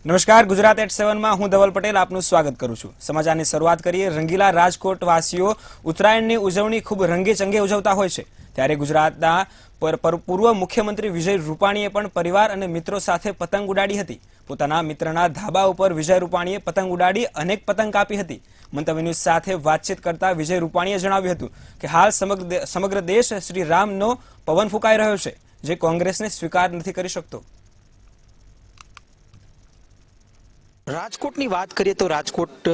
નમસ્કાર, ગુજરાત એટ 7 માં હું ધવલ પટેલ આપનું સ્વાગત કરું છું। સમાચારની શરૂઆત કરીએ। રંગીલા રાજકોટ વાસીઓ ઉત્તરાયણની ઉજવણી ખૂબ રંગેચંગે ઉજવતા હોય છે, ત્યારે ગુજરાતના પૂર્વ મુખ્યમંત્રી વિજય રૂપાણીએ પણ પરિવાર અને મિત્રો સાથે પતંગ ઉડાડી હતી। પોતાના મિત્રના ધાબા ઉપર વિજય રૂપાણીએ પતંગ ઉડાડી અનેક પતંગ કાપી હતી। મંતવ્ય ન્યૂઝ સાથે વાતચીત કરતા વિજય રૂપાણીએ જણાવ્યું હતું કે હાલ સમગ્ર દેશ શ્રી રામનો પવન ફૂંકાઈ રહ્યો છે, જે કોંગ્રેસને સ્વીકાર નથી કરી શકતો। રાજકોટની વાત કરીએ તો રાજકોટ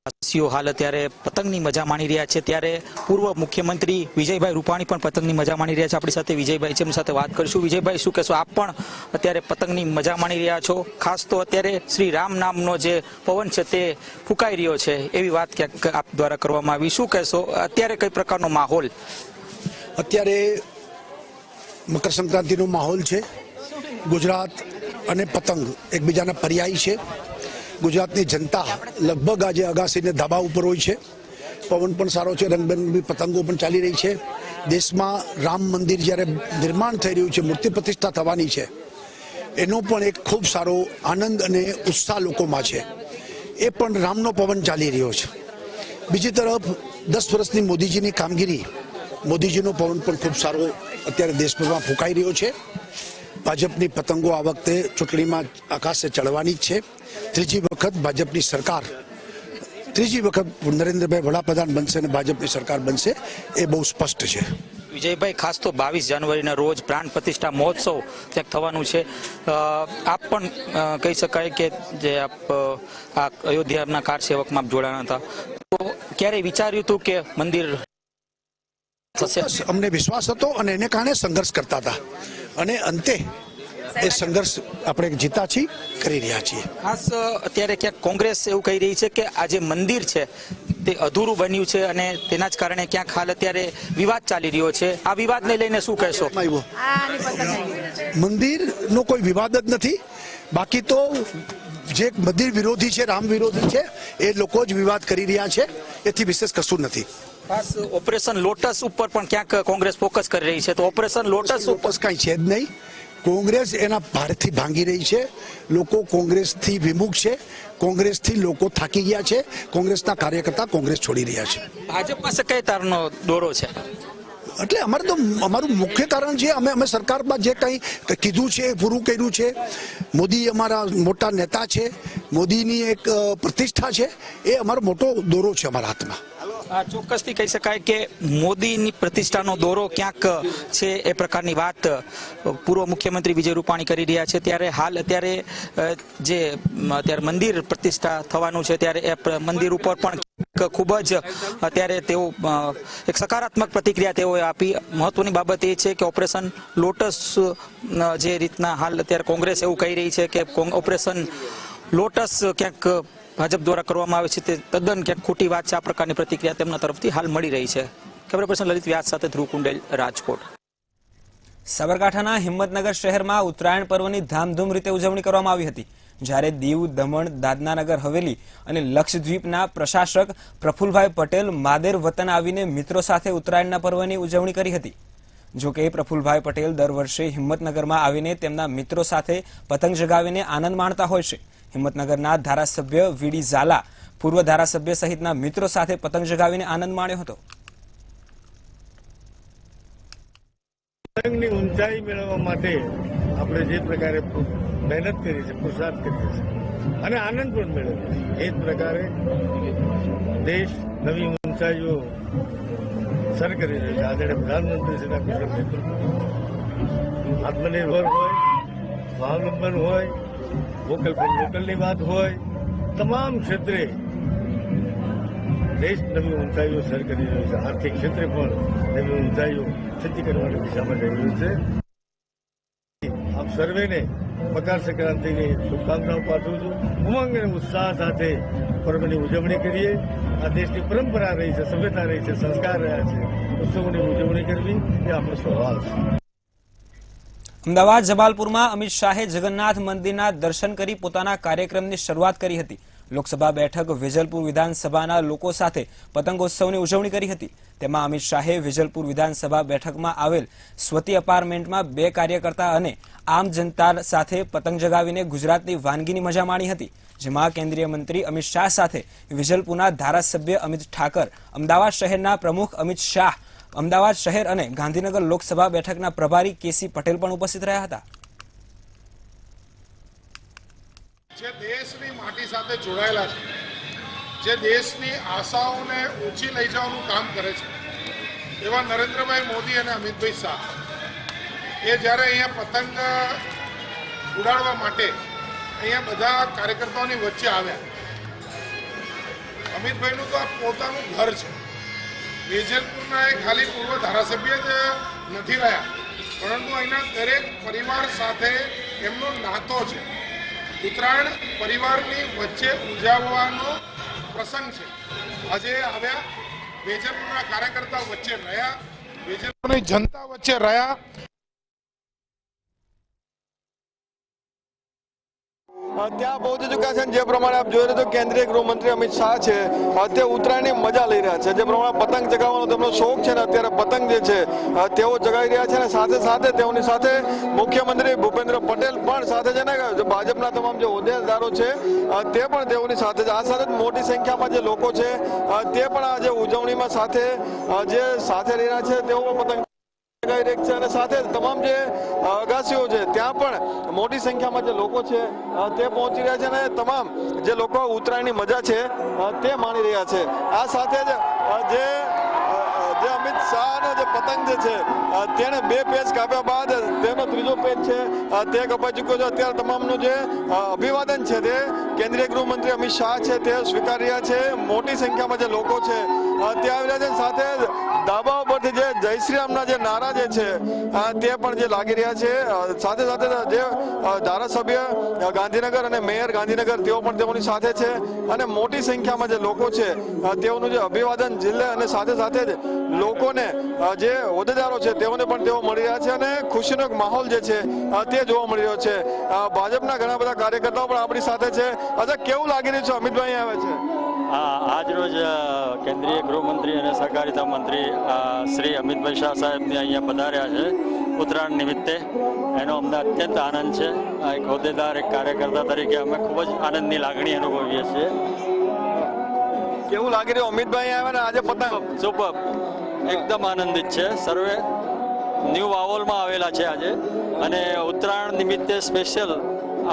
વાસીઓ હાલ અત્યારે પતંગની મજા માણી રહ્યા છે, ત્યારે પૂર્વ મુખ્યમંત્રી વિજયભાઈ રૂપાણી પણ પતંગની મજા માણી રહ્યા છે। આપણી સાથે વિજયભાઈ છે, એમની સાથે વાત કરીશું। વિજયભાઈ, શું કહેશો? આપ પણ અત્યારે પતંગની મજા માણી રહ્યા છો, ખાસ તો અત્યારે શ્રી રામ નામનો જે પવન છે તે ફૂંકાઈ રહ્યો છે એવી વાત ક્યાંક આપ દ્વારા કરવામાં આવી। શું કહેશો, અત્યારે કઈ પ્રકારનો માહોલ? અત્યારે મકર સંક્રાંતિનો માહોલ છે। ગુજરાત અને પતંગ એકબીજાના પર્યાય છે। ગુજરાતની જનતા લગભગ આજે અગાસીને ધાબા ઉપર હોય છે। પવન પણ સારો છે, રંગબેરંગી પતંગો પણ ચાલી રહી છે। દેશમાં રામ મંદિર જ્યારે નિર્માણ થઈ રહ્યું છે, મૂર્તિ પ્રતિષ્ઠા થવાની છે, એનો પણ એક ખૂબ સારો આનંદ અને ઉત્સાહ લોકોમાં છે। એ પણ રામનો પવન ચાલી રહ્યો છે। બીજી તરફ 10 વર્ષની મોદીજીની કામગીરી, મોદીજીનો પવન પણ ખૂબ સારો અત્યારે દેશભરમાં ફૂંકાઈ રહ્યો છે। ભાજપની પતંગો આ વખતે ચૂંટણીમાં આકાશે ચડવાની જ છે। ત્રીજી વખત ભાજપની સરકાર, ત્રીજી વખત નરેન્દ્રભાઈ વડાપ્રધાન બનશે અને ભાજપની સરકાર બનશે, એ બહુ સ્પષ્ટ છે। વિજયભાઈ, ખાસ તો 22 જાન્યુઆરીના રોજ પ્રાણ પ્રતિષ્ઠા મહોત્સવ ક્યાંક થવાનું છે। આપ પણ કહી શકાય કે જે આપ આ અયોધ્યાના કાર સેવકમાં જોડાણા હતા, તો ક્યારે વિચાર્યું હતું કે મંદિર થશે? અમને વિશ્વાસ હતો અને એને કારણે સંઘર્ષ કરતા હતા, અને અંતે એ સંઘર્ષ આપણે જીતા છીએ, કરી રહ્યા છીએ। ખાસ અત્યારે ક્યાંક કોંગ્રેસ એવું કહી રહી છે કે આ જે મંદિર છે તે અધૂરું બન્યું છે અને તેના જ કારણે ક્યાંક હાલ અત્યારે વિવાદ ચાલી રહ્યો છે। આ વિવાદને લઈને શું કહેશો? મંદિરનો કોઈ વિવાદ જ નથી, બાકી તો જે મંદિર વિરોધી છે, રામ વિરોધી છે, એ લોકો જ વિવાદ કરી રહ્યા છે, એથી વિશેષ કશું નથી। ખાસ ઓપરેશન લોટસ ઉપર પણ ક્યાંક કોંગ્રેસ ફોકસ કરી રહી છે, તો ઓપરેશન લોટસ ઉપર કઈ છે જ નહીં। કોંગ્રેસ એના ભારથી ભાંગી રહી છે। લોકો કોંગ્રેસથી વિમુખ છે, કોંગ્રેસથી લોકો થાકી ગયા છે, કોંગ્રેસના કાર્યકર્તા કોંગ્રેસ છોડી રહ્યા છે। ભાજપ પાસે કઈ તારનો દોરો છે? એટલે અમારે તો અમારું મુખ્ય કારણ છે, અમે સરકારમાં જે કંઈ કીધું છે એ પૂરું કર્યું છે। મોદી અમારા મોટા નેતા છે, મોદીની એક પ્રતિષ્ઠા છે, એ અમારો મોટો દોરો છે અમારા હાથમાં। ચોક્કસથી કહી શકાય કે મોદીની પ્રતિષ્ઠાનો દોરો ક્યાંક છે, એ પ્રકારની વાત પૂર્વ મુખ્યમંત્રી વિજય રૂપાણી કરી રહ્યા છે। ત્યારે હાલ અત્યારે જે અત્યારે મંદિર પ્રતિષ્ઠા થવાનું છે, ત્યારે એ મંદિર ઉપર પણ ખૂબ જ અત્યારે તેઓ એક સકારાત્મક પ્રતિક્રિયા તેઓએ આપી। મહત્વની બાબત એ છે કે ઓપરેશન લોટસ જે રીતના હાલ અત્યારે કોંગ્રેસ એવું કહી રહી છે કે ઓપરેશન લોટસ ક્યાંક ભાજપ દ્વારા કરવામાં આવે છે, તે તદ્દન ક્યાંક ખોટી વાત છે। આ પ્રકારની પ્રતિક્રિયા તેમના તરફથી હાલ મળી રહી છે। કેમેરા પર્સન લલિત વ્યાસ સાથે ધ્રુવ કુંડેલ, રાજકોટ। સાબરકાંઠાના હિંમતનગર શહેરમાં ઉત્તરાયણ પર્વની ધામધૂમ રીતે ઉજવણી કરવામાં આવી હતી, જ્યારે દીવ, દમણ, દાદરાનગર હવેલી અને લક્ષદ્વીપના પ્રશાસક પ્રફુલભાઈ પટેલ માદેર વતન આવીને મિત્રો સાથે ઉત્તરાયણના પર્વની ઉજવણી કરી હતી। જોકે પ્રફુલભાઈ પટેલ દર વર્ષે હિંમતનગરમાં આવીને તેમના મિત્રો સાથે પતંગ ચગાવીને આનંદ માણતા હોય છે। હિંમતનગરના ધારાસભ્ય વીડી ઝાલા પૂર્વ ધારાસભ્ય સહિતના મિત્રો સાથે પતંગ ચગાવીને આનંદ માણ્યો હતો। પતંગની ઊંચાઈ મેળવવા માટે આપણે જે પ્રકારે મહેનત કરી છે, પુરુષાર્થ કરીએ છીએ અને આનંદ પણ મેળવીએ છીએ, એ જ પ્રકારે દેશ નવી ઊંચાઈઓ સર કરી રહ્યો છે। આદરણીય પ્રધાનમંત્રી શ્રીના કુશળ નેતૃત્વમાં આત્મનિર્ભર હોય, સ્વાવલંબન હોય, વોકલ ફોર લોકલની વાત હોય, તમામ ક્ષેત્રે દેશ નવી ઊંચાઈઓ સર કરી રહ્યો છે। આર્થિક ક્ષેત્રે પણ નવી ઊંચાઈઓ સિદ્ધ કરવાની દિશામાં જઈ રહ્યું છે। આપ સર્વેને મકર સંક્રાંતિની શુભકામનાઓ પાઠવું છું। ઉમંગ અને ઉત્સાહ સાથે પર્વની ઉજવણી કરીએ। આ દેશની પરંપરા રહી છે, સભ્યતા રહી છે, સંસ્કાર રહ્યા છે, ઉત્સવોની ઉજવણી કરવી એ આપણો સ્વભાવ છે। અમદાવાદ જબાલપુરમાં અમિત શાહે જગન્નાથ મંદિરના દર્શન કરી પોતાના કાર્યક્રમની શરૂઆત કરી હતી। લોકસભા બેઠક વેજલપુર વિધાનસભાના લોકો સાથે પતંગોત્સવની ઉજવણી કરી હતી. તેમાં અમિત શાહે વેજલપુર વિધાનસભા બેઠકમાં આવેલ સ્વતી અપાર્ટમેન્ટમાં 2 કાર્યકર્તા અને આમ જનતા સાથે પતંગ જગાવીને ગુજરાતની વાનગીની મજા માણી હતી. જેમાં કેન્દ્રીય મંત્રી અમિત શાહ સાથે વેજલપુરના ધારાસભ્ય અમિત ઠાકર, અમદાવાદ શહેરના પ્રમુખ અમિત શાહ, અમદાવાદ શહેર અને ગાંધીનગર લોકસભા બેઠકના પ્રભારી કેસી પટેલ પણ ઉપસ્થિત રહ્યા હતા. જે દેશની માટી સાથે જોડાયેલા છે, જે દેશની આશાઓને ઊંચી લઈ જવાનું કામ કરે છે, એવા નરેન્દ્રભાઈ મોદી અને અમિતભાઈ શાહ એ જ્યારે અહીંયા પતંગ ઉડાડવા માટે અહીંયા બધા કાર્યકર્તાઓની વચ્ચે આવ્યા. અમિતભાઈનું તો આ પોતાનું ઘર છે. વેજલપુરના એ ખાલી પૂર્વ ધારાસભ્ય જ નથી રહ્યા, પરંતુ અહીંના દરેક પરિવાર સાથે એમનો નાતો છે. ઉત્તરાયણ પરિવારની વચ્ચે ઉજવવાનો પ્રસંગ છે. આજે આવ્યા, વેજલપુરના કાર્યકર્તા વચ્ચે રહ્યા, વેજલપુરની જનતા વચ્ચે રહ્યા. ત્યાં પહોંચી ચૂક્યા છે. જે પ્રમાણે આપ જોઈ રહ્યા છો, કેન્દ્રીય ગૃહમંત્રી અમિત શાહ છે તે ઉત્તરાયણની મજા લઈ રહ્યા છે. જે પ્રમાણે પતંગ ચગાવવાનો તેમનો શોખ છે ને, અત્યારે પતંગ જે છે તેઓ ચગાવી રહ્યા છે. અને સાથે સાથે તેઓની સાથે મુખ્યમંત્રી ભૂપેન્દ્ર પટેલ પણ સાથે છે ને, ભાજપના તમામ જે હોદ્દેદારો છે તે પણ તેઓની સાથે છે. આ સાથે મોટી સંખ્યામાં જે લોકો છે તે પણ આ જે ઉજવણીમાં સાથે રહી રહ્યા છે. તેઓ પણ પતંગ અને સાથે તમામ જે અગાસીઓ છે ત્યાં પણ મોટી સંખ્યામાં જે લોકો છે તે પહોંચી રહ્યા છે અને તમામ જે લોકો ઉત્તરાયણની મજા છે તે માણી રહ્યા છે. આ સાથે જ જે અમિત શાહનો જે પતંગ જે છે તેને 2 પેચ કાપ્યા બાદ તેનો ત્રીજો પેચ છે તે કપાઈ ચૂક્યો છે. અત્યારે તમામનું જે અભિવાદન છે તે કેન્દ્રીય ગૃહમંત્રી અમિત શાહ છે તે સ્વીકારી રહ્યા છે. મોટી સંખ્યામાં જે લોકો છે તે આવી રહ્યા છે. સાથે ધાબા ઉપરથી જે જય શ્રી રામના જે નારા જે છે તે પણ જે લાગી રહ્યા છે. સાથે સાથે જે ધારાસભ્ય ગાંધીનગર અને મેયર ગાંધીનગર તેઓ પણ તેઓની સાથે છે. અને મોટી સંખ્યામાં જે લોકો છે તેઓનું જે અભિવાદન જિલ્લે અને સાથે સાથે જ લોકોને જે હોદ્દેદારો છે તેઓને પણ તેઓ મળી રહ્યા છે. અને ખુશીનો એક માહોલ જે છે તે જોવા મળી રહ્યો છે. ભાજપના ઘણા બધા કાર્યકર્તાઓ પણ આપણી સાથે છે. અચ્છા, કેવું લાગી રહ્યું છે? અમિતભાઈ આવે છે. આજ રોજ કેન્દ્રીય ગૃહમંત્રી અને સહકારિતા મંત્રી શ્રી અમિતભાઈ શાહ સાહેબને અહીંયા પધાર્યા છે ઉત્તરાયણ નિમિત્તે. એનો અમને અત્યંત આનંદ છે. એક હોદ્દેદાર, એક કાર્યકર્તા તરીકે અમે ખૂબ જ આનંદની લાગણી અનુભવીએ છીએ. કેવું લાગી રહ્યું? અમિતભાઈ આવ્યા ને આજે પતંગ સુપર, એકદમ આનંદિત છે. સર્વે ન્યૂ વાવોલમાં આવેલા છે આજે, અને ઉત્તરાયણ નિમિત્તે સ્પેશિયલ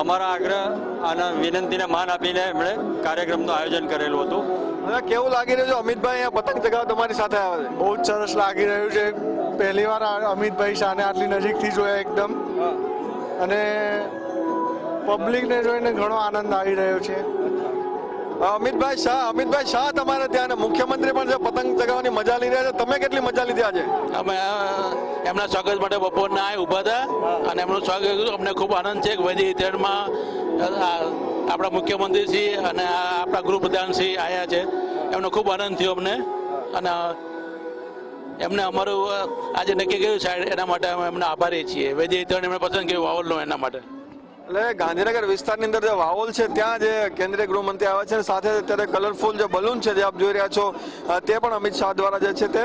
અમારા આગ્રહ અને વિનંતીને માન આપીને એમણે કાર્યક્રમનું આયોજન કરેલું હતું. હવે કેવું લાગી રહ્યું છે? અમિતભાઈ અહીંયા પતંગ ચગાવવા તમારી સાથે આવે છે. બહુ જ સરસ લાગી રહ્યું છે. પહેલી વાર અમિતભાઈ શાહને આટલી નજીકથી જોયા એકદમ, અને પબ્લિકને જોઈને ઘણો આનંદ આવી રહ્યો છે. અમિતભાઈ શાહ તમારે ત્યાં મુખ્યમંત્રી પણ જે પતંગ ચગાવવાની મજા લઈ રહ્યા છે, તમે કેટલી મજા લીધી આજે? અમે એમના સ્વાગત માટે બપોરના ઊભા હતા અને એમનું સ્વાગત કર્યું. અમને ખૂબ આનંદ છે કે વધી ઇતિહાસમાં આપણા મુખ્યમંત્રીશ્રી અને આપણા ગૃહપ્રધાનશ્રી આવ્યા છે. એમનો ખૂબ આનંદ થયો અમને, અને એમને અમારું આજે નક્કી કર્યું સાહેબ, એના માટે અમે એમને આભારી છીએ. વૈદ્ય ઇતિહાસ એમણે પસંદ કર્યું વાવલનો, એના માટે. એટલે ગાંધીનગર વિસ્તારની અંદર જે વાવોલ છે ત્યાં જે કેન્દ્રીય ગૃહમંત્રી આવ્યા છે, સાથે અત્યારે કલરફુલ જે બલૂન છે જે આપ જોઈ રહ્યા છો તે પણ અમિત શાહ દ્વારા જે છે તે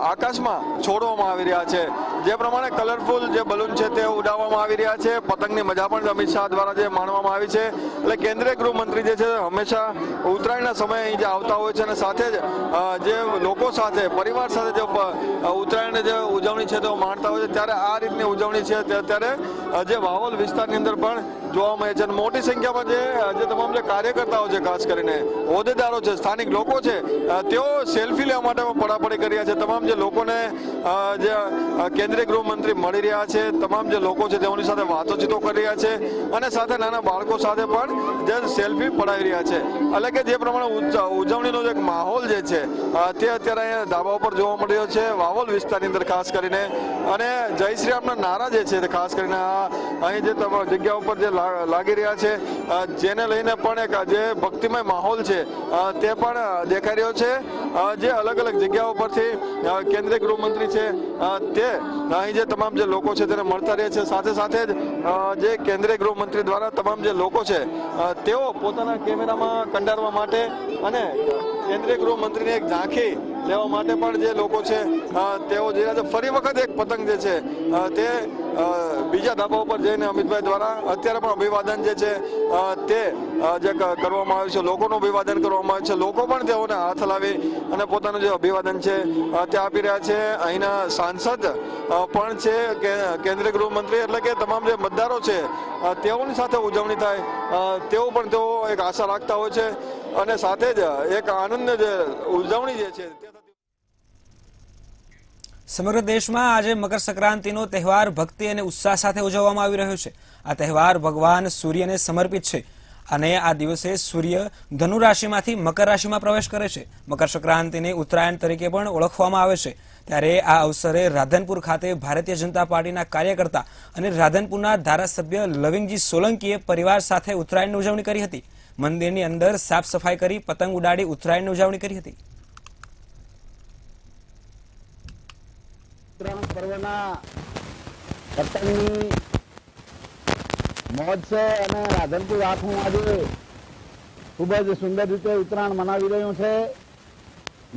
આકાશમાં છોડવામાં આવી રહ્યા છે. જે પ્રમાણે કલરફુલ જે બલૂન છે તે ઉડાવવામાં આવી રહ્યા છે. પતંગની મજા પણ અમિત શાહ દ્વારા જે માણવામાં આવી છે. એટલે કેન્દ્રીય ગૃહમંત્રી જે છે હંમેશા ઉત્તરાયણના સમયે અહીં જે આવતા હોય છે અને સાથે જ જે લોકો સાથે, પરિવાર સાથે જે ઉત્તરાયણની જે ઉજવણી છે તેઓ માણતા હોય છે. ત્યારે આ રીતની ઉજવણી છે તે અત્યારે જે વાવોલ વિસ્તારની અંદર પણ જોવા મળે છે. મોટી સંખ્યામાં જે તમામ જે કાર્યકર્તાઓ છે, ખાસ કરીને હોદ્દેદારો છે, સ્થાનિક લોકો છે, તેઓ સેલ્ફી લેવા માટે પડાપડી કરી રહ્યા છે. તમામ જે લોકોને જે કેન્દ્રીય ગૃહમંત્રી મળી રહ્યા છે, તમામ જે લોકો છે તેઓની સાથે વાતોચીતો કરી રહ્યા છે અને સાથે નાના બાળકો સાથે પણ જે સેલ્ફી પડાવી રહ્યા છે. એટલે કે જે પ્રમાણે ઉજવણીનો જે માહોલ જે છે તે અત્યારે અહીંયા ધાબા ઉપર જોવા મળી રહ્યો છે વાવોલ વિસ્તારની અંદર ખાસ કરીને. અને જય શ્રી રામના નારા જે છે તે ખાસ કરીને અહીં જે જગ્યા ઉપર જે લાગી રહ્યા છે, જેને લઈને પણ એક જે ભક્તિમય માહોલ છે તે પણ દેખાઈ રહ્યો છે. જે અલગ અલગ જગ્યાઓ પરથી કેન્દ્રીય ગૃહમંત્રી છે તે અહીં જે તમામ જે લોકો છે તેને મળતા રહે છે. સાથે સાથે જ જે કેન્દ્રીય ગૃહમંત્રી દ્વારા તમામ જે લોકો છે તેઓ પોતાના કેમેરામાં કંડારવા માટે અને કેન્દ્રીય ગૃહમંત્રીની એક ઝાંખી લેવા માટે પણ જે લોકો છે તેઓ જઈ રહ્યા છે. ફરી વખત એક પતંગ જે છે તે બીજા ધાબા ઉપર જઈને અમિતભાઈ દ્વારા અત્યારે પણ અભિવાદન જે છે તે જે કરવામાં આવ્યું છે, લોકોનું અભિવાદન કરવામાં આવ્યું છે. લોકો પણ તેઓને હાથ લાવી અને પોતાનું જે અભિવાદન છે તે આપી રહ્યા છે. અહીંના સાંસદ પણ છે કે કેન્દ્રીય ગૃહમંત્રી એટલે કે તમામ જે મતદારો છે તેઓની સાથે ઉજવણી થાય તેઓ પણ તેઓ એક આશા રાખતા હોય છે અને સાથે જ એક આનંદ જે ઉજવણી જે છે તે સમગ્ર દેશમાં આજે મકર સંક્રાંતિનો તહેવાર ભક્તિ અને ઉત્સાહ સાથે ઉજવવામાં આવી રહ્યો છે. આ તહેવાર ભગવાન સૂર્યને સમર્પિત છે અને આ દિવસે સૂર્ય ધનુ રાશિમાંથી મકર રાશિમાં પ્રવેશ કરે છે. મકર સંક્રાંતિને ઉત્તરાયણ તરીકે પણ ઓળખવામાં આવે છે. ત્યારે આ અવસરે રાધનપુર ખાતે ભારતીય જનતા પાર્ટીના કાર્યકર્તા અને રાધનપુરના ધારાસભ્ય લવિંગજી સોલંકીએ પરિવાર સાથે ઉત્તરાયણની ઉજવણી કરી હતી. મંદિરની અંદર સાફ સફાઈ કરી પતંગ ઉડાડી ઉત્તરાયણની ઉજવણી કરી હતી. ઉત્તરાયણ પર્વના પતંગની મોજ છે અને રાધનપુર આખું આજે ખૂબ જ સુંદર રીતે ઉત્તરાયણ મનાવી રહ્યું છે.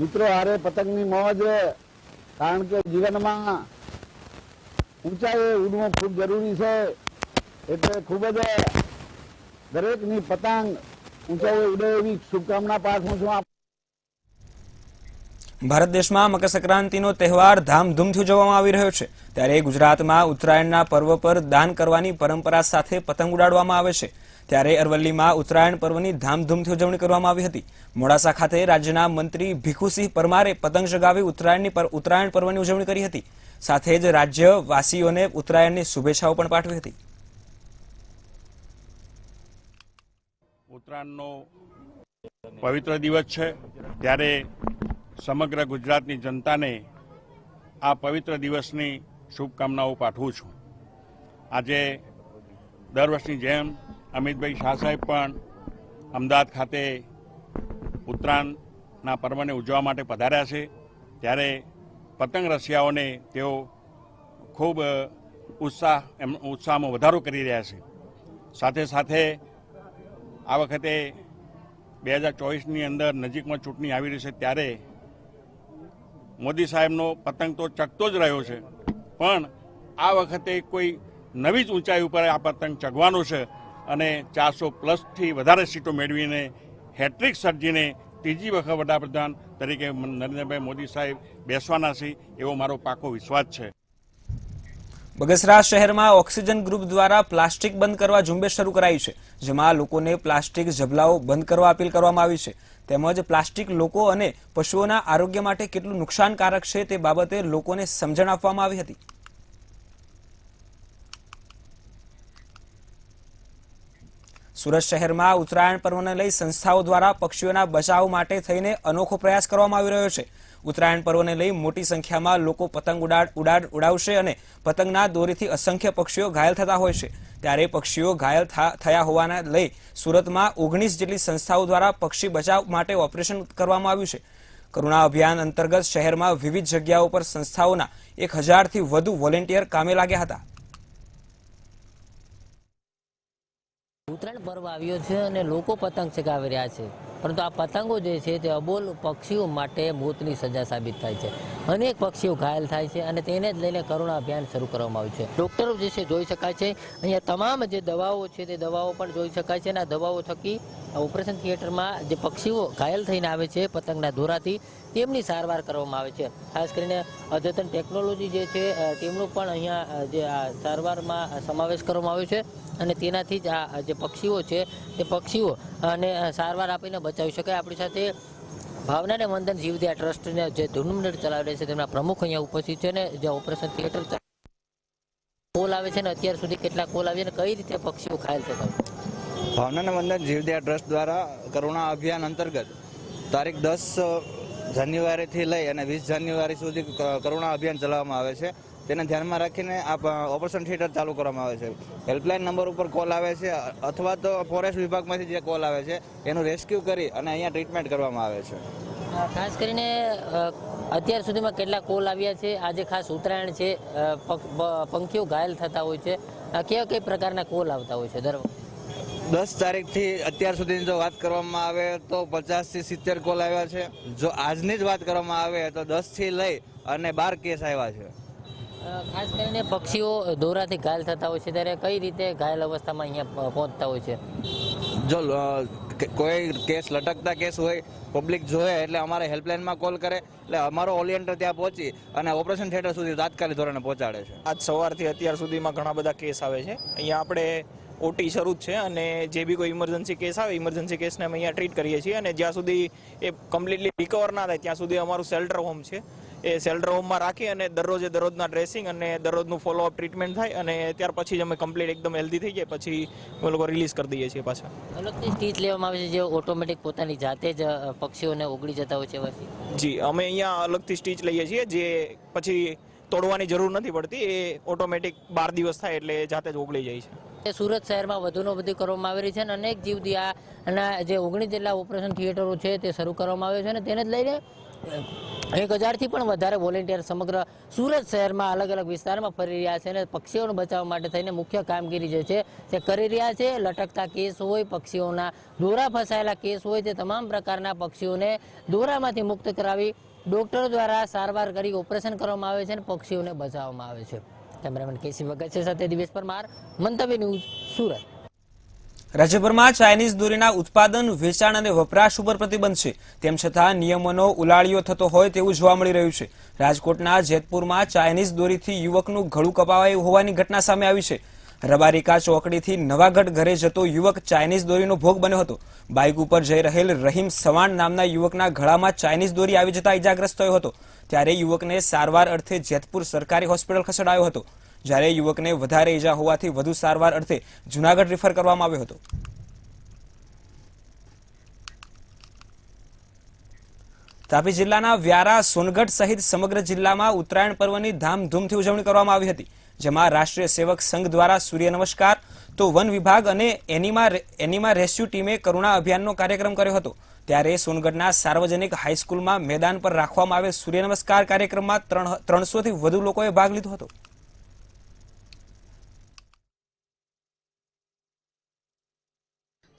મિત્રો હારે પતંગની મોજ, કારણ કે જીવનમાં ઊંચાઈએ ઉડવું ખૂબ જરૂરી છે, એટલે ખૂબ જ દરેકની પતંગ ઊંચાઈએ ઉડે એવી શુભકામના પાઠવું છું. ભારત દેશમાં મકર સંક્રાંતિનો તહેવાર ધામધૂમથી ઉજવવામાં આવી રહ્યો છે. ત્યારે ગુજરાતમાં ઉત્તરાયણના પર્વ પર દાન કરવાની પરંપરા સાથે પતંગ ઉડાડવામાં આવે છે. ત્યારે અરવલ્લીમાં ઉત્તરાયણ પર્વની ધામધૂમથી ઉજવણી કરવામાં આવી હતી. મોડાસા ખાતે રાજ્યના મંત્રી ભીખુસિંહ પરમારે પતંગ ચગાવી ઉત્તરાયણ પર્વની ઉજવણી કરી હતી. સાથે જ રાજ્યવાસીઓને ઉત્તરાયણની શુભેચ્છાઓ પણ પાઠવી હતી. ઉત્તરાયણનો પવિત્ર દિવસ છે, ત્યારે સમગ્ર ગુજરાતની જનતાને આ પવિત્ર દિવસની શુભકામનાઓ પાઠવું છું. આજે દર વર્ષની જેમ અમિતભાઈ શાહ સાહેબ પણ અમદાવાદ ખાતે ઉત્તરાયણના પર્વને ઉજવવા માટે પધાર્યા છે. ત્યારે પતંગ રસિયાઓને તેઓ ખૂબ ઉત્સાહમાં વધારો કરી રહ્યા છે. સાથે સાથે આ વખતે 2024ની અંદર નજીકમાં ચૂંટણી આવી રહી છે, ત્યારે મોદી સાહેબનો પતંગ તો ચગતો જ રહ્યો છે, પણ આ વખતે કોઈ નવી જ ઊંચાઈ ઉપર આ પતંગ ચગવાનો છે અને 400+ વધારે સીટો મેળવીને હેટ્રિક સર્જીને ત્રીજી વખત વડાપ્રધાન તરીકે નરેન્દ્રભાઈ મોદી સાહેબ બેસવાના છે, એવો મારો પાકો વિશ્વાસ છે. બગસરા શહેરમાં ઓક્સિજન ગ્રુપ દ્વારા પ્લાસ્ટિક બંધ કરવા ઝુંબેશ શરૂ કરાઈ છે, જેમાં લોકોને પ્લાસ્ટિક ઝબલાઓ બંધ કરવા અપીલ કરવામાં આવી છે. તેમજ પ્લાસ્ટિક લોકો અને પશુઓના આરોગ્ય માટે કેટલું નુકસાનકારક છે તે બાબતે લોકોને સમજણ આપવામાં આવી હતી. સુરત શહેરમાં ઉત્તરાયણ પર્વને લઈ સંસ્થાઓ દ્વારા પક્ષીઓના બચાવ માટે થઈને અનોખો પ્રયાસ કરવામાં આવી રહ્યો છે. ઉત્તરાયણ પર્વને લઈ મોટી સંખ્યામાં લોકો પતંગ ઉડાવશે અને પતંગના દોરીથી અસંખ્ય પક્ષીઓ ઘાયલ થતા હોય છે. ત્યારે પક્ષીઓ ઘાયલ થયા હોવાના લઈ સુરતમાં 19 જેટલી સંસ્થાઓ દ્વારા પક્ષી બચાવ માટે ઓપરેશન કરવામાં આવ્યું છે. કરુણા અભિયાન અંતર્ગત શહેરમાં વિવિધ જગ્યાઓ પર સંસ્થાઓના 1000થી વધુ વોલેન્ટિયર કામે લાગ્યા હતા. ઉત્તરાયણ પર્વ આવ્યો છે અને લોકો પતંગ ચગાવી રહ્યા છે, પરંતુ આ પતંગો જે છે તે અબોલ પક્ષીઓ માટે મોતની સજા સાબિત થાય છે. અનેક પક્ષીઓ ઘાયલ થાય છે અને તેને જ લઈને કરુણા અભિયાન શરૂ કરવામાં આવ્યું છે. ડોક્ટરો જે છે જોઈ શકાય છે, અહીંયા તમામ જે દવાઓ છે તે દવાઓ પણ જોઈ શકાય છે અને આ દવાઓ થકી ઓપરેશન થિયેટરમાં જે પક્ષીઓ ઘાયલ થઈને આવે છે પતંગના દોરાથી, તેમની સારવાર કરવામાં આવે છે. ખાસ કરીને અદ્યતન ટેકનોલોજી જે છે તેમનો પણ અહીંયા જે આ સારવારમાં સમાવેશ કરવામાં આવ્યો છે અને તેનાથી જ આ જે પક્ષીઓ છે તે પક્ષીઓ અને સારવાર આપીને બચાવી શકાય. આપણી સાથે ભાવના અને વંદન જીવદયા ટ્રસ્ટને જે ધૂનમંડળ ચલાવી રહે છે તેમના પ્રમુખ અહીંયા ઉપસ્થિત છે. ને જે ઓપરેશન થિયેટર કોલ આવે છે ને અત્યાર સુધી કેટલા કોલ આવે છે અને કઈ રીતે પક્ષીઓ ઘાયલ થતા? ભાવના અને વંદન જીવદયા ટ્રસ્ટ દ્વારા કરુણા અભિયાન અંતર્ગત તારીખ 10 જાન્યુઆરીથી લઈ અને 20 જાન્યુઆરી સુધી કરુણા અભિયાન ચલાવવામાં આવે છે. તેને ધ્યાનમાં રાખીને આ ઓપરેશન થિયેટર ચાલુ કરવામાં આવે છે. હેલ્પલાઇન નંબર ઉપર કોલ આવે છે અથવા તો ફોરેસ્ટ વિભાગમાંથી જે કોલ આવે છે એનું રેસ્ક્યુ કરી અને અહીંયા ટ્રીટમેન્ટ કરવામાં આવે છે. ખાસ કરીને અત્યાર સુધીમાં કેટલા કોલ આવ્યા છે? આજે ખાસ ઉત્તરાયણ છે, પંખીઓ ઘાયલ થતા હોય છે, કયા કઈ પ્રકારના કોલ આવતા હોય છે દર વખતે? 10 તારીખથી અત્યાર સુધીની જો વાત કરવામાં આવે તો 50 થી 70 કોલ આવ્યા છે. જો આજની જ વાત કરવામાં આવે તો 10 થી લઈ અને 12 કેસ આવ્યા છે. ખાસ કરીને પક્ષીઓ દોરાથી ઘાયલ થતા હોય છે ત્યારે કઈ રીતે ઘાયલ અવસ્થામાં અહીંયા પહોંચતા હોય છે? જો કોઈ કેસ લટકતા કેસ હોય, પબ્લિક જોવે એટલે અમારે હેલ્પલાઇનમાં કોલ કરે એટલે અમારો ઓલિયન્ટર ત્યાં પહોંચી અને ઓપરેશન થિયેટર સુધી તાત્કાલિક ધોરણે પહોંચાડે છે. આજ સવારથી અત્યાર સુધીમાં ઘણા બધા કેસ આવે છે. અહીંયા આપણે ઓટી શરૂ જ છે અને જે બી કોઈ ઇમરજન્સી કેસ આવે ઇમરજન્સી કેસને અમે અહીંયા ટ્રીટ કરીએ છીએ અને જ્યાં સુધી એ કમ્પ્લીટલી રિકવર ના થાય ત્યાં સુધી અમારું શેલ્ટર હોમ છે એ શેલ્ટર હોમમાં રાખી અને દરરોજના ડ્રેસિંગ અને દરરોજનું ફોલોઅપ ટ્રીટમેન્ટ થાય અને ત્યાર પછી જ અમે કમ્પ્લીટ એકદમ હેલ્ધી થઈ જાય પછી અમે લોકો રિલીઝ કરી દઈએ છીએ પાછા. અલગથી સ્ટીચ લેવામાં આવે છે જે ઓટોમેટિક પોતાની જાતે જ પક્ષીઓને ઓગળી જતા હોય છે એવાથી? જી, અમે અહીંયા અલગથી સ્ટીચ લઈએ છીએ જે પછી તોડવાની જરૂર નથી પડતી, એ ઓટોમેટિક 12 દિવસ થાય એટલે જાતે જ ઓગળી જાય છે. સુરત શહેરમાં વધુનો વધુ કરવામાં આવી રહી છે અને અનેક જીવદયા જે 19 જેટલા ઓપરેશન થિયેટરો છે તે શરૂ કરવામાં આવ્યો છે અને તેને જ લઈને 1000થી પણ વધારે વોલેન્ટિયર સમગ્ર સુરત શહેરમાં અલગ અલગ વિસ્તારમાં ફરી રહ્યા છે અને પક્ષીઓનો બચાવ માટે થઈને મુખ્ય કામગીરી જે છે તે કરી રહ્યા છે. લટકતા કેસ હોય, પક્ષીઓના દોરા ફસાયેલા કેસ હોય, તે તમામ પ્રકારના પક્ષીઓને દોરામાંથી મુક્ત કરાવી ડોક્ટરો દ્વારા સારવાર કરી ઓપરેશન કરવામાં આવે છે અને પક્ષીઓને બચાવવામાં આવે છે. કેમેરામેન કેસી વગત છે સાથે દિવેશ પરમાર, મંતવ્ય ન્યૂઝ, સુરત. રાજ્યભરમાં ચાઇનીઝ દોરીના ઉત્પાદન, વેચાણ અને વપરાશ ઉપર પ્રતિબંધ છે. તેમ છતાં નિયમોનો ઉલાળ્યો થતો હોય તેવું જોવા મળી રહ્યું છે. રાજકોટના જેતપુરમાં ચાઇનીઝ દોરીથી યુવકનું ગળું કપાવાયું હોવાની ઘટના સામે આવી છે. રબારિકા ચોકડીથી નવાગઢ ઘરે જતો યુવક ચાઇનીઝ દોરીનો ભોગ બન્યો હતો. બાઇક ઉપર જઈ રહેલ રહીમ સવાણ નામના યુવકના ગળામાં ચાઇનીઝ દોરી આવી જતા ઇજાગ્રસ્ત થયો હતો. ત્યારે યુવકને સારવાર અર્થે જેતપુર સરકારી હોસ્પિટલ ખસેડાયો હતો. જ્યારે યુવકને વધારે ઈજા હોવાથી વધુ સારવાર અર્થે જૂનાગઢ રિફર કરવામાં આવ્યો હતો. તાપી જિલ્લાના વ્યારા, સોનગઢ સહિત સમગ્ર જિલ્લામાં ઉત્તરાયણ પર્વની ધામધૂમથી ઉજવણી કરવામાં આવી હતી. જેમાં રાષ્ટ્રીય સેવક સંઘ દ્વારા સૂર્ય નમસ્કાર, તો વન વિભાગ અને એનિમા રેસ્ક્યુ ટીમે કરુણા અભિયાનનો કાર્યક્રમ કર્યો હતો. ત્યારે સોનગઢના સાર્વજનિક હાઈસ્કૂલમાં મેદાન પર રાખવામાં આવેલ સૂર્ય નમસ્કાર કાર્યક્રમમાં 300થી વધુ લોકોએ ભાગ લીધો હતો.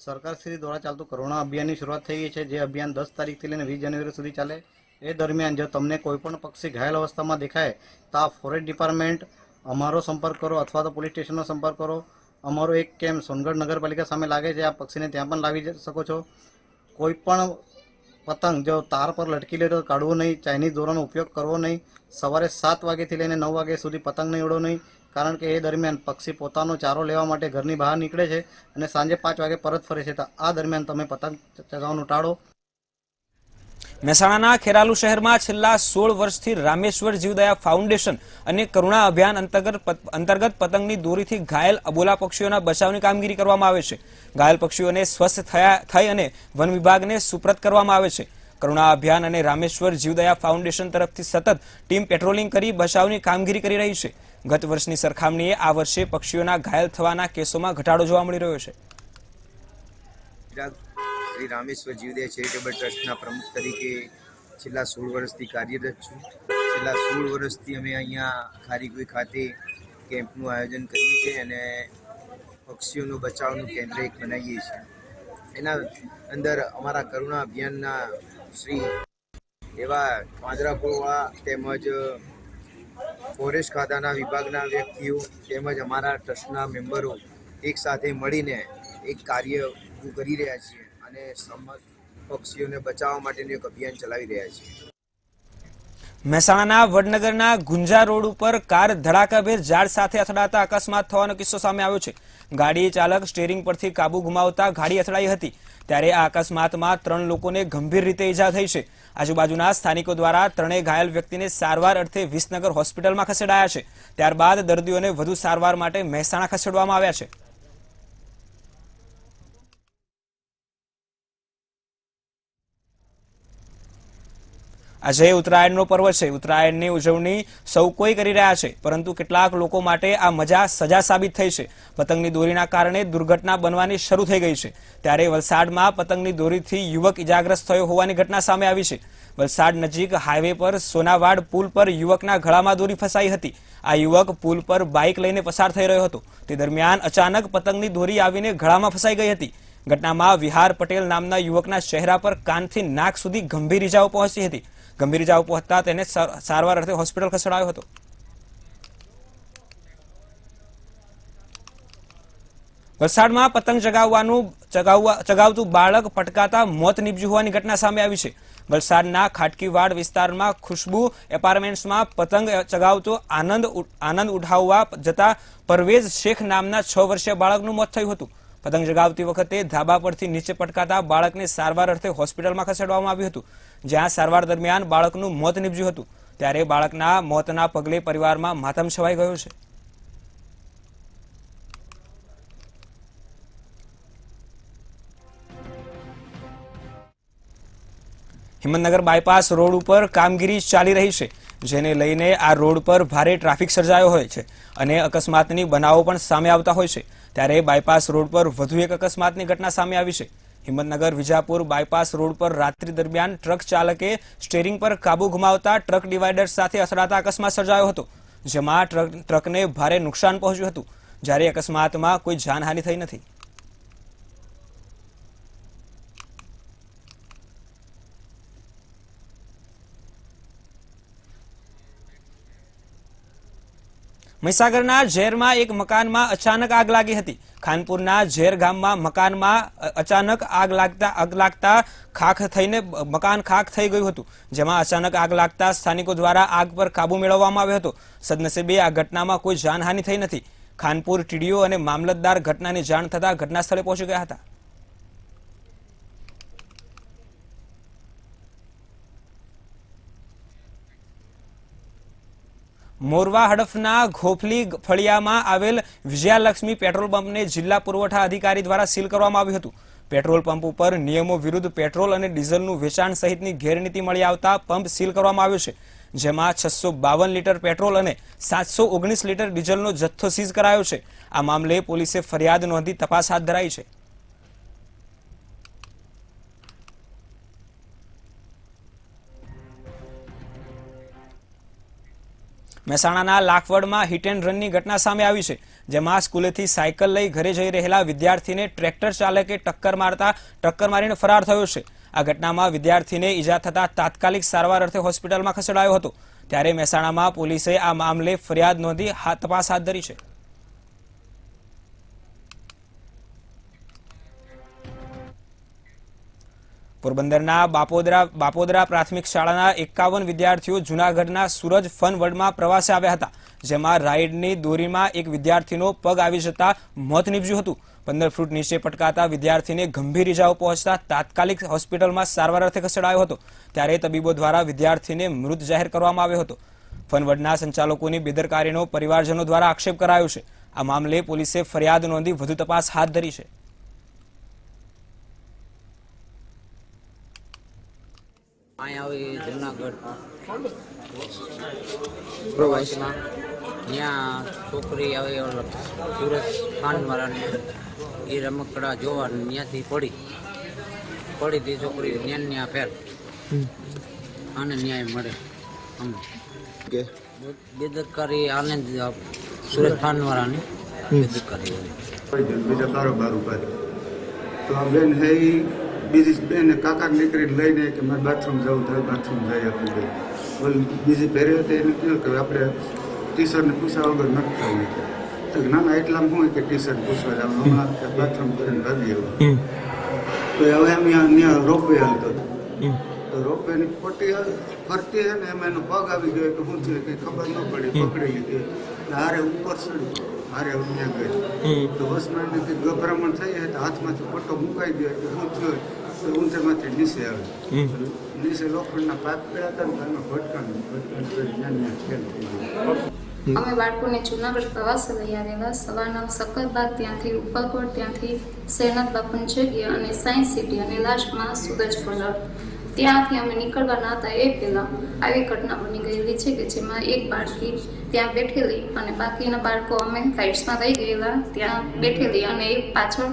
સરકારશ્રી દ્વારા ચાલતું કરુણા અભિયાનની શરૂઆત થઈ ગઈ છે. જે અભિયાન 10 તારીખથી લઈને 20 જાન્યુઆરી સુધી ચાલે. એ દરમિયાન જો તમને કોઈ પણ પક્ષી ઘાયલ અવસ્થામાં દેખાય તો આ ફોરેસ્ટ ડિપાર્ટમેન્ટ અમારો સંપર્ક કરો અથવા તો પોલીસ સ્ટેશનનો સંપર્ક કરો. અમારો એક કેમ્પ સોનગઢ નગરપાલિકા સામે લાગે છે. આ પક્ષીને ત્યાં પણ લાવી શકો છો. કોઈ પણ પતંગ જો તાર પર લટકી લે તો કાઢવું નહીં. ચાઇનીઝ દોરાનો ઉપયોગ કરવો નહીં. સવારે 7 વાગ્યાથી લઈને 9 વાગ્યા સુધી પતંગ નહીં ઉડો નહીં, કારણ કે એ દરમિયાન પક્ષી પોતાનો ચારો લેવા માટે ઘરની બહાર નીકળે છે અને સાંજે 5 વાગે પરત ફરે છે. તો આ દરમિયાન તમે પતંગ ચગાવવાનું ટાળો. મહેસાણાના ખેરાલુ શહેરમાં છેલ્લા 16 વર્ષથી રામેશ્વર જીવદયા ફાઉન્ડેશન અને કરુણા અભિયાન અંતર્ગત પતંગની દોરીથી ઘાયલ અબોલા પક્ષીઓના બચાવની કામગીરી કરવામાં આવે છે. ઘાયલ પક્ષીઓને સ્વસ્થ થઈ અને વન વિભાગને સુપ્રત કરવામાં આવે છે. કરુણા અભિયાન અને રામેશ્વર જીવદયા ફાઉન્ડેશન તરફથી સતત ટીમ પેટ્રોલિંગ કરી બચાવની કામગીરી કરી રહી છે. ગત વર્ષની સરખામણીએ આ વર્ષે પક્ષીઓના ઘાયલ થવાના કેસોમાં ઘટાડો જોવા મળી રહ્યો છે. શ્રી રામેશ્વર જીવદયા ચેરિટેબલ ટ્રસ્ટના પ્રમુખ તરીકે છેલ્લા 16 વર્ષથી કાર્યરત છું. છેલ્લા 16 વર્ષથી અમે અહીંયા ખારીગોઈ ખાતે કેમ્પનું આયોજન કરીએ છીએ અને પક્ષીઓનો બચાવનું કેન્દ્ર એક બનાવીએ છીએ. એના અંદર અમારા કરુણા અભિયાનના શ્રી એવા પાંજરાપોળવાળા તેમજ ફોરેસ્ટ ખાતાના વિભાગના વ્યક્તિઓ તેમજ અમારા ટ્રસ્ટના મેમ્બરો એક સાથે મળીને એક કાર્ય કરી રહ્યા છીએ અને પક્ષીઓને બચાવવા માટેનું એક અભિયાન ચલાવી રહ્યા છીએ. મહેસાણાના વડનગરના ગુંજા રોડ ઉપર કાર ધડાકાભેર ઝાડ સાથે અથડાતા અકસ્માત થવાનો કિસ્સો સામે આવ્યો છે. ગાડી ચાલક સ્ટીયરિંગ પરથી કાબુ ગુમાવતા ગાડી અથડાઈ હતી. ત્યારે આ અકસ્માતમાં 3 લોકોને ગંભીર રીતે ઈજા થઈ છે. આજુબાજુના સ્થાનિકો દ્વારા 3 ઘાયલ વ્યક્તિને સારવાર અર્થે વિસનગર હોસ્પિટલમાં ખસેડાયા છે. ત્યારબાદ દર્દીઓને વધુ સારવાર માટે મહેસાણા ખસેડવામાં આવ્યા છે. આજે ઉત્તરાયણનો પર્વ છે. ઉત્તરાયણની ઉજવણી સૌ કોઈ કરી રહ્યા છે, પરંતુ કેટલાક લોકો માટે આ મજા સજા સાબિત થઈ છે. પતંગની દોરીના કારણે દુર્ઘટના બનવાની શરૂ થઈ ગઈ છે. ત્યારે વલસાડમાં પતંગની દોરીથી યુવક ઇજાગ્રસ્ત થયો હોવાની ઘટના સામે આવી છે. વલસાડ નજીક હાઈવે પર સોનાવાડ પુલ પર યુવકના ગળામાં દોરી ફસાઈ હતી. આ યુવક પુલ પર બાઇક લઈને પસાર થઈ રહ્યો હતો. તે દરમિયાન અચાનક પતંગની દોરી આવીને ગળામાં ફસાઈ ગઈ હતી. ઘટનામાં વિહાર પટેલ નામના યુવકના ચહેરા પર કાનથી નાક સુધી ગંભીર ઇજાઓ પહોંચી હતી. ગંભીર ઇજાઓ પહોંચતા તેને સારવાર અર્થે હોસ્પિટલ ખસેડાયો હતો. વલસાડમાં પતંગ ચગાવતું બાળક પટકાતા મોત નીપજ્યું હોવાની ઘટના સામે આવી છે. વલસાડના ખાટકીવાડ વિસ્તારમાં ખુશ્બુ એપાર્ટમેન્ટ્સમાં પતંગ ચગાવતો આનંદ ઉઠાવવા જતા પરવેઝ શેખ નામના 6 વર્ષીય બાળકનું મોત થયું હતું. પતંગ ચગાવતી વખતે ધાબા પરથી નીચે પટકાતા બાળકને સારવાર અર્થે હોસ્પિટલમાં ખસેડવામાં આવ્યું હતું, જ્યાં સારવાર દરમિયાન બાળકનું મોત નીપજ્યું હતું. ત્યારે બાળકના મોતના પગલે પરિવારમાં માતમ છવાઈ ગયો છે. હિંમતનગર બાયપાસ રોડ ઉપર કામગીરી ચાલી રહી છે, જેને લઈને આ રોડ પર ભારે ટ્રાફિક સર્જાયો હોય છે અને અકસ્માતની બનાવો પણ સામે આવતા હોય છે. ત્યારે બાયપાસ રોડ પર વધુ એક અકસ્માતની ઘટના સામે આવી છે. હિંમતનગર વિજાપુર બાયપાસ રોડ પર રાત્રિ દરમિયાન ટ્રક ચાલકે સ્ટીયરિંગ પર કાબુ ગુમાવતા ટ્રક ડિવાઈડર સાથે અથડાતા અકસ્માત સર્જાયો હતો, જેમાં ટ્રકને ભારે નુકસાન પહોંચ્યું હતું. જ્યારે અકસ્માતમાં કોઈ જાનહાનિ થઈ નથી. મહીસાગરના ઝેરમાં એક મકાનમાં અચાનક આગ લાગી હતી. ખાનપુરના ઝેર ગામમાં મકાનમાં અચાનક આગ લાગતા મકાન ખાખ થઈ ગયું હતું, જેમાં અચાનક આગ લાગતા સ્થાનિકો દ્વારા આગ પર કાબુ મેળવવામાં આવ્યો હતો. સદનસીબે આ ઘટનામાં કોઈ જાનહાનિ થઈ નથી. ખાનપુર ટીડીઓ અને મામલતદાર ઘટનાની જાણ થતા ઘટના સ્થળે પહોંચી ગયા હતા. મોરવા હડફના ઘોફલી ફળિયામાં આવેલ વિજયાલક્ષ્મી પેટ્રોલ પંપને જિલ્લા પુરવઠા અધિકારી દ્વારા સીલ કરવામાં આવ્યું હતું. પેટ્રોલ પંપ ઉપર નિયમો વિરુદ્ધ પેટ્રોલ અને ડીઝલનું વેચાણ સહિતની ગેરરીતિ મળી આવતા પંપ સીલ કરવામાં આવ્યો છે, જેમાં 652 લીટર પેટ્રોલ અને 719 લીટર ડીઝલનો જથ્થો સીઝ કરાયો છે. આ મામલે પોલીસે ફરિયાદ નોંધી તપાસ હાથ ધરાઈ છે. મહેસાણાના લાખવડમાં હિટ એન્ડ રનની ઘટના સામે આવી છે, જેમાં સ્કૂલેથી સાયકલ લઈ ઘરે જઈ રહેલા વિદ્યાર્થીને ટ્રેક્ટર ચાલકે ટક્કર મારીને ફરાર થયો છે. આ ઘટનામાં વિદ્યાર્થીને ઈજા થતા તાત્કાલિક સારવાર અર્થે હોસ્પિટલમાં ખસેડાયો હતો. ત્યારે મહેસાણામાં પોલીસે આ મામલે ફરિયાદ નોંધી તપાસ હાથ ધરી છે. પોરબંદરના બાપોદરા પ્રાથમિક શાળાના 51 વિદ્યાર્થીઓ જૂનાગઢના સૂરજ ફન વર્લ્ડમાં પ્રવાસે આવ્યા હતા, જેમાં રાઇડની દોરીમાં એક વિદ્યાર્થીનો પગ આવી જતા મોત નીપજ્યું હતું. 15 ફૂટ નીચે પટકાતા વિદ્યાર્થીને ગંભીર ઇજાઓ પહોંચતા તાત્કાલિક હોસ્પિટલમાં સારવાર અર્થે ખસેડાયો હતો. ત્યારે તબીબો દ્વારા વિદ્યાર્થીને મૃત જાહેર કરવામાં આવ્યો હતો. ફન વર્લ્ડના સંચાલકોની બેદરકારીનો પરિવારજનો દ્વારા આક્ષેપ કરાયો છે. આ મામલે પોલીસે ફરિયાદ નોંધી વધુ તપાસ હાથ ધરી છે. અહીંયા આવી જુનાગઢ પ્રવાસમાં ત્યાં છોકરી આવી સુરત ખાનવાળાની એ રમકડા જોવા ત્યાંથી પડી તે છોકરી ત્યાં ફેર આને ન્યાય મળે. બેદરકારી આનંદ સુરત ખાનવાળાની બેદરકારી બીજા કારોબાર ઉપર તો આ બેન હે બીજી બેન કાકા નીકળીને લઈને કે મારે બાથરૂમ જવું થાય, બાથરૂમ જઈ આપી ગઈ. બીજી પહેરે તો એને કહ્યું કે આપણે ટી શર્ટને પૂછ્યા વગર નથી થવું. તો ના ના એટલામાં શું કે ટી શર્ટ પૂછવા જવાનું, હમણાં બાથરૂમ કરીને ભાગી આવ્યું. તો હવે એમ ત્યાં રોપવે હાલતો હતો. તો રોપવેની પટ્ટી ફરતી છે ને એમાં એનો પગ આવી ગયો કે શું થયું કંઈ ખબર ન પડી, પકડી લીધી. હારે ઉપર ચડી હારે ત્યાં ગઈ. તો બસમાં એને કંઈક ગભરામણ થઈ જાય તો હાથમાંથી પટ્ટો મુકાઈ ગયો કે શું થયું તો ઊંચામાંથી નીચે આવે. નીચે લોખંડના પાઇપ પડ્યા હતા ને એમાં ભટકાણ ખેલ થઈ ગયો. અમે બાળકોને જૂનાગઢ પ્રવાસે લઈ આવેલા. સવારના સક્કરબાગ ત્યાંથી ઉપરકોટ, ત્યાંથી શેરનાથ બાપુની જગ્યા અને સાયન્સ સિટી અને લાસ્ટમાં સૂરજ ફલર. ત્યાંથી અમે નીકળવાના હતા એ પહેલાં આવી ઘટના બની ગયેલી છે કે જેમાં એક બાળકી ત્યાં બેઠેલી અને બાકીના બાળકો અમે રાઇડ્સમાં રહી ગયેલા ત્યાં બેઠેલી અને એક પાછળ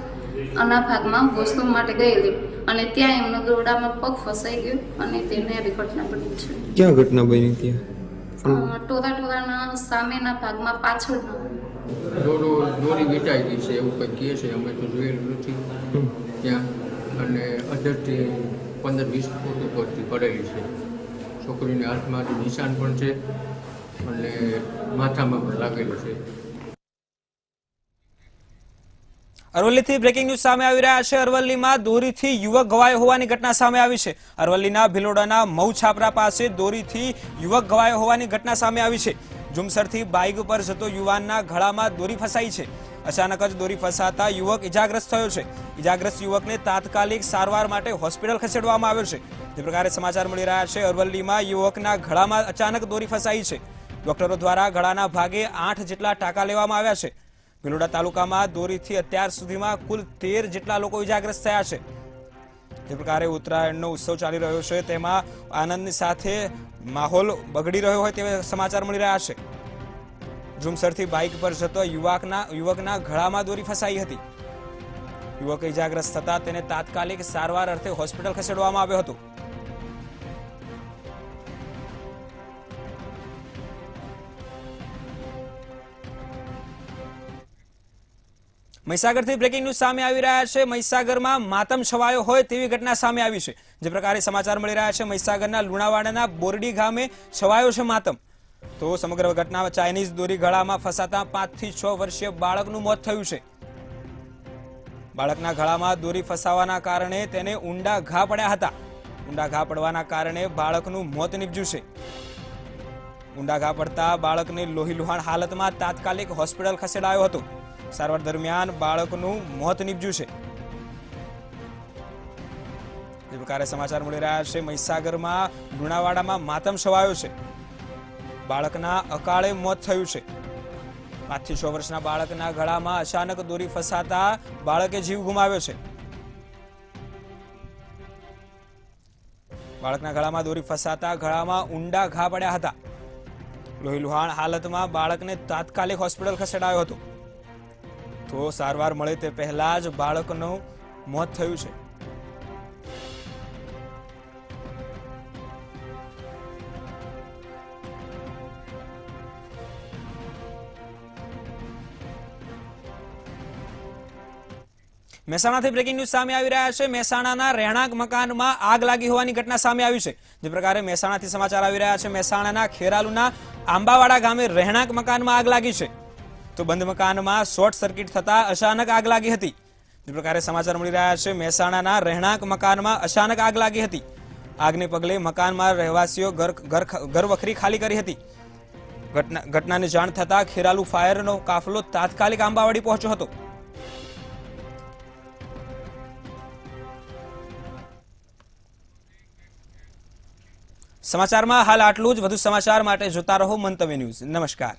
અના ભાગમાં વોશરૂમ માટે ગયેલી અને ત્યાં એમનો દોરડામાં પગ ફસાઈ ગયો અને તેને આવી ઘટના બની છે. ક્યાં ઘટના બની ત્યાં? ટોરાના સામેના ભાગમાં પાછળના દોરી વીંટાઈ ગઈ છે એવું કંઈક કહે છે, અમે તો જોયેલું નથી ત્યાં. અને અંદરથી 15-20 ફૂટ ઉપરથી પડેલી છે. છોકરીને હાથમાં નિશાન પણ છે અને માથામાં પણ લાગેલું છે. અરવલ્લીથી બ્રેકિંગ ન્યૂઝ સામે આવી રહ્યા છે. અરવલ્લીમાં દોરીથી યુવક ઘવાયો હોવાની ઘટના સામે આવી છે. અરવલ્લીના ભિલોડાના મઉ છાપરા પાસે દોરીથી યુવક ઘવાયો હોવાની ઘટના સામે આવી છે. જુમસરથી બાઇક પર જતો યુવાનના ગળામાં દોરી ફસાઈ છે. અચાનક જ દોરી ફસાતા યુવક ઇજાગ્રસ્ત થયો છે. ઇજાગ્રસ્ત યુવકને તાત્કાલિક સારવાર માટે હોસ્પિટલ ખસેડવામાં આવ્યો છે. જે પ્રકારે સમાચાર મળી રહ્યા છે, અરવલ્લીમાં યુવકના ગળામાં અચાનક દોરી ફસાઈ છે. ડોક્ટરો દ્વારા ગળાના ભાગે 8 જેટલા ટાંકા લેવામાં આવ્યા છે. ભિલોડા તાલુકામાં દોરીથી અત્યાર સુધીમાં કુલ 13 જેટલા લોકો ઇજાગ્રસ્ત થયા છે. જે પ્રકારે ઉત્તરાયણનો ઉત્સવ ચાલી રહ્યો છે તેમાં આનંદની સાથે માહોલ બગડી રહ્યો હોય તેવા સમાચાર મળી રહ્યા છે. જુમસરથી બાઇક પર જતો યુવકના ગળામાં દોરી ફસાઈ હતી. યુવક ઇજાગ્રસ્ત થતા તેને તાત્કાલિક સારવાર અર્થે હોસ્પિટલ ખસેડવામાં આવ્યો હતો. મહીસાગરથી બ્રેકિંગ ન્યૂઝ સામે આવી રહ્યા છે. મહીસાગરમાં માતમ છવાયો હોય તેવી ઘટના સામે આવી છે. જે પ્રકારે સમાચાર મળી રહ્યા છે, મહીસાગરના લુણાવાડાના બોરડી ગામે છવાયો છે માતમ. તો સમગ્ર ઘટના ચાઇનીઝ દોરી ગળામાં ફસાતા 5 થી 6 વર્ષીય બાળકનું મોત થયું છે. બાળકના ગળામાં દોરી ફસાવાના કારણે તેને ઊંડા ઘા પડ્યા હતા. ઊંડા ઘા પડવાના કારણે બાળકનું મોત નીપજ્યું છે. ઊંડા ઘા પડતા બાળકને લોહીલુહાણ હાલતમાં તાત્કાલિક હોસ્પિટલ ખસેડાયો હતો. સારવાર દરમિયાન બાળકનું મોત નીપજ્યું છે. જે પ્રકારે સમાચાર મળી રહ્યા છે, મહીસાગરમાં લુણાવાડામાં માતમ છવાયો છે. બાળકના અકાળે મોત થયું છે. 5 થી 6 વર્ષના બાળકના ગળામાં અચાનક દોરી ફસાતા બાળકે જીવ ગુમાવ્યો છે. બાળકના ગળામાં દોરી ફસાતા ગળામાં ઊંડા ઘા પડ્યા હતા. લોહીલુહાણ હાલતમાં બાળકને તાત્કાલિક હોસ્પિટલ ખસેડાયો હતો. તો સારવાર મળે તે પહેલા જ બાળકનું મોત થયું છે. મહેસાણાથી બ્રેકિંગ ન્યૂઝ સામે આવી રહ્યા છે. મહેસાણાના રહેણાંક મકાનમાં આગ લાગી હોવાની ઘટના સામે આવી છે. જે પ્રકારે મહેસાણાથી સમાચાર આવી રહ્યા છે, મહેસાણાના ખેરાલુના આંબાવાડા ગામે રહેણાંક મકાનમાં આગ લાગી છે. તો બંધ મકાનમાં શોર્ટ સર્કિટ થતા અચાનક આગ લાગી હતી. જે પ્રકારે સમાચાર મળી રહ્યા છે, મહેસાણાના રહેણાંક મકાનમાં અચાનક આગ લાગી હતી. આગને પગલે મકાનમાં રહેવાસીઓ ઘર વખરી ખાલી કરી હતી. ઘટનાની જાણ થતા ખેરાલુ ફાયરનો કાફલો તાત્કાલિક આંબાવાડી પહોંચ્યો હતો. સમાચારમાં હાલ આટલું જ. વધુ સમાચાર માટે જોતા રહો મંતવ્ય ન્યૂઝ. નમસ્કાર.